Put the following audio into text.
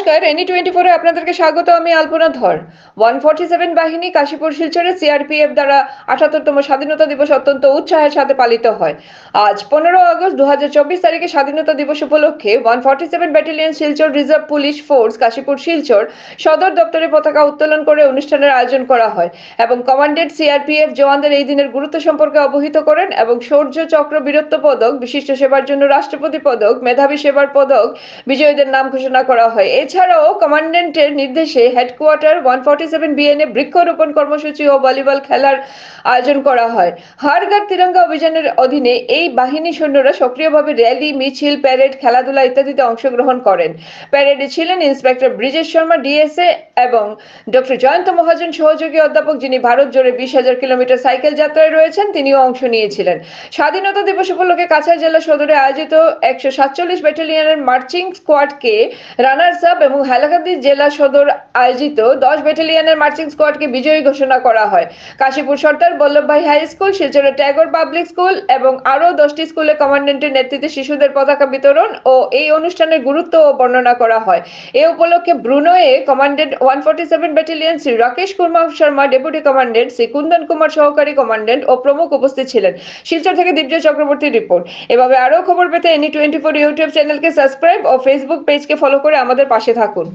নমস্কার, এনি 24 এ আপনাদেরকে স্বাগত। আমি আলপনা ধর। 147 বাহিনী কাশীপুর শিলচরে সিআরপিএফ দ্বারা ৭৮তম স্বাধীনতা দিবস অত্যন্ত উৎসাহের সাথে পালিত হয়। আজ 15 আগস্ট 2024 তারিখে স্বাধীনতা দিবস উপলক্ষে 147 battalion Silchar reserve police force Kashipur Silchar সদর দপ্তরে পতাকা উত্তোলন করে অনুষ্ঠানের আয়োজন করা হয় এবং কমান্ডেন্ট সিআরপিএফ জওয়ানদের এই দিনের গুরুত্ব সম্পর্কে অবহিত করেন এবং শৌর্য চক্র বীরত্ব পদক, বিশিষ্ট সেবার জন্য রাষ্ট্রপতি পদক, মেধাবী সেবার পদক বিজয়ীদের নাম ঘোষণা করা হয়। এছাড়াও কমান্ডেন্টের নির্দেশে হেডকোয়ার্টার 147 বিএনএ বৃক্ষরোপণ কর্মসূচি ও ভলিবল খেলার আয়োজন করা হয়। হর ঘর তিরঙ্গা অভিযানের অধীনে এই বাহিনী সৈন্যরা সক্রিয়ভাবে র্যালি, মিছিল, প্যারেড, খেলাধুলা ইত্যাদিতে অংশগ্রহণ করেন। প্যারেডে ছিলেন ইন্সপেক্টর ব্রিজেশ শর্মা ডিএসএ এবং ডক্টর জয়ন্ত মহাজন সহযোগী অধ্যাপক, যিনি ভারত জুড়ে 20,000 কিলোমিটার সাইকেল যাত্রায় রয়েছেন, তিনিও অংশ নিয়েছিলেন। স্বাধীনতা দিবস উপলক্ষে কাছাড় জেলা সদরে আয়োজিত 147 ব্যাটালিয়নের মার্চিং স্কোয়াডকে রানার্স আপ এবং হাইলাকান্দি জেলা সদর আয়োজিত 10 ব্যাটালিয়নের মার্চিং স্কোয়াডকে বিজয়ী ঘোষণা করা হয়। কাশীপুর সর্দার বল্লভভাই হাই স্কুল, শিলচরের ট্যাগর পাবলিক স্কুল এবং আরও 10টি স্কুলে কমান্ডেন্টের নেতৃত্বে শিশুদের পতাকা বিতরণ ও এই অনুষ্ঠানের গুরুত্ব ও বর্ণনা করা হয়। এ উপলক্ষে ব্রুনোয়ে commandant 147 battalion Shri Rakesh Kumar Sharma, deputy commandant Shri Kundan Kumar সহকারী কমান্ডেন্ট ও প্রমুখ উপস্থিত ছিলেন। শিলচর থেকে দিব্যজয় চক্রবর্তীর রিপোর্ট। এভাবে আরও খবর পেতে এনি 24 ইউটিউব চ্যানেলকে সাবস্ক্রাইব ও ফেসবুক পেজকে ফলো করে আমাদের পাশে থাকুন।